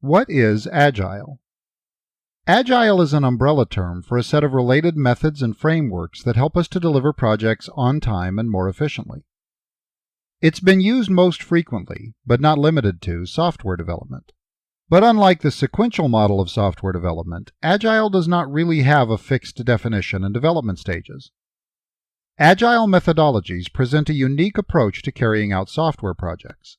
What is Agile? Agile is an umbrella term for a set of related methods and frameworks that help us to deliver projects on time and more efficiently. It's been used most frequently, but not limited to, software development. But unlike the sequential model of software development, Agile does not really have a fixed definition and development stages. Agile methodologies present a unique approach to carrying out software projects.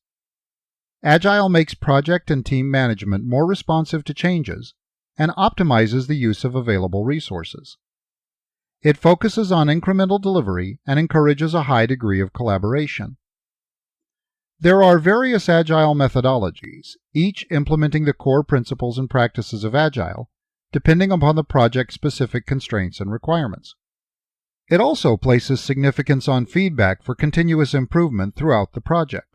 Agile makes project and team management more responsive to changes and optimizes the use of available resources. It focuses on incremental delivery and encourages a high degree of collaboration. There are various Agile methodologies, each implementing the core principles and practices of Agile, depending upon the project-specific constraints and requirements. It also places significance on feedback for continuous improvement throughout the project.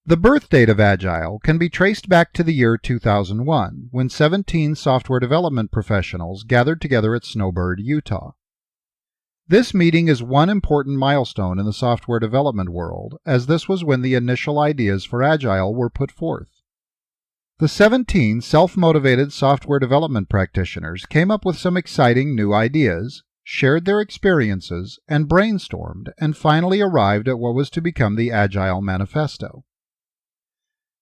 The birth date of Agile can be traced back to the year 2001, when 17 software development professionals gathered together at Snowbird, Utah. This meeting is one important milestone in the software development world, as this was when the initial ideas for Agile were put forth. The 17 self-motivated software development practitioners came up with some exciting new ideas, shared their experiences, and brainstormed, and finally arrived at what was to become the Agile manifesto.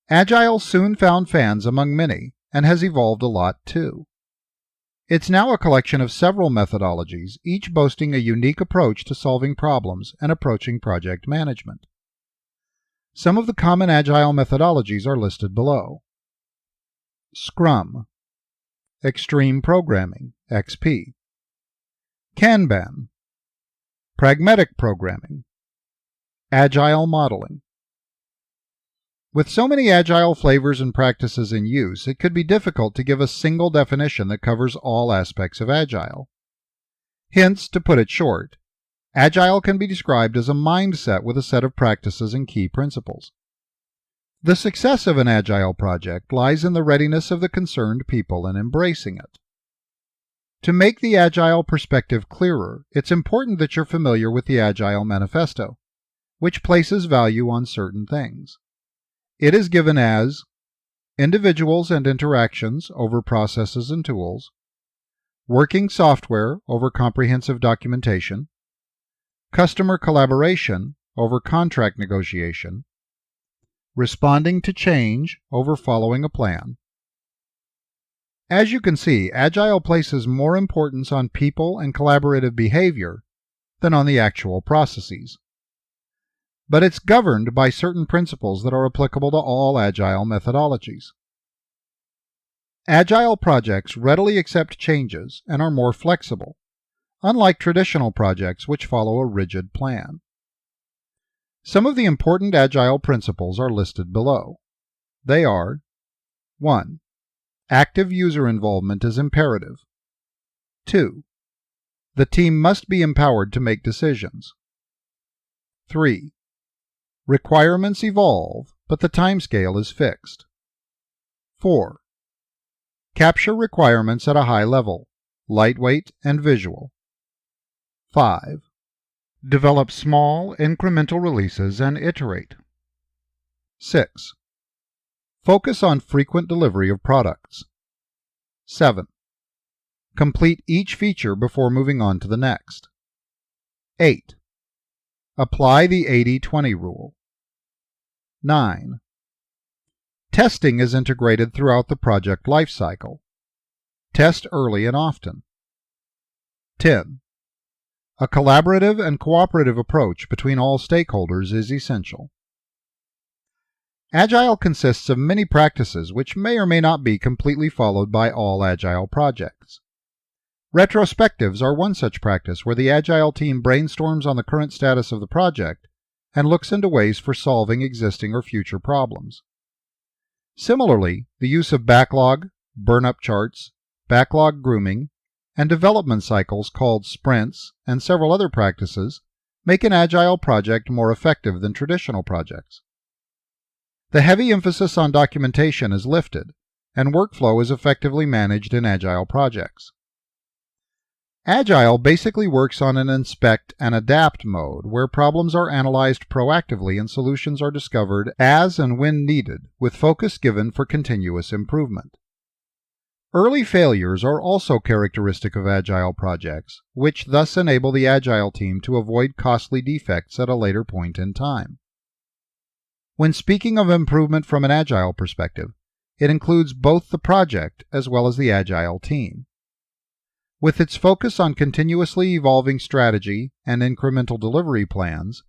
Agile soon found fans among many, and has evolved a lot too. It's now a collection of several methodologies, each boasting a unique approach to solving problems and approaching project management. Some of the common Agile methodologies are listed below. Scrum, Extreme Programming, XP, Kanban, Pragmatic Programming, Agile Modeling. With so many Agile flavors and practices in use, it could be difficult to give a single definition that covers all aspects of Agile. Hence, to put it short, Agile can be described as a mindset with a set of practices and key principles. The success of an Agile project lies in the readiness of the concerned people in embracing it. To make the Agile perspective clearer, it's important that you're familiar with the Agile manifesto, which places value on certain things. It is given as individuals and interactions over processes and tools, working software over comprehensive documentation, customer collaboration over contract negotiation, responding to change over following a plan. As you can see, Agile places more importance on people and collaborative behavior than on the actual processes. But it's governed by certain principles that are applicable to all Agile methodologies. Agile projects readily accept changes and are more flexible, unlike traditional projects which follow a rigid plan. Some of the important Agile principles are listed below. They are: 1. Active user involvement is imperative. 2. The team must be empowered to make decisions. 3. Requirements evolve, but the timescale is fixed. 4. Capture requirements at a high level, lightweight and visual. 5. Develop small, incremental releases and iterate. 6. Focus on frequent delivery of products. 7. Complete each feature before moving on to the next. 8. Apply the 80-20 rule. 9. Testing is integrated throughout the project lifecycle. Test early and often. 10. A collaborative and cooperative approach between all stakeholders is essential. Agile consists of many practices which may or may not be completely followed by all Agile projects. Retrospectives are one such practice where the Agile team brainstorms on the current status of the project and looks into ways for solving existing or future problems. Similarly, the use of backlog, burn-up charts, backlog grooming, and development cycles called sprints, and several other practices make an Agile project more effective than traditional projects. The heavy emphasis on documentation is lifted, and workflow is effectively managed in Agile projects. Agile basically works on an inspect and adapt mode, where problems are analyzed proactively and solutions are discovered as and when needed, with focus given for continuous improvement. Early failures are also characteristic of Agile projects, which thus enable the Agile team to avoid costly defects at a later point in time. When speaking of improvement from an Agile perspective, it includes both the project as well as the Agile team. With its focus on continuously evolving strategy and incremental delivery plans,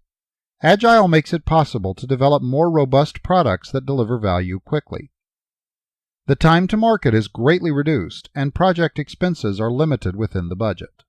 Agile makes it possible to develop more robust products that deliver value quickly. The time to market is greatly reduced, and project expenses are limited within the budget.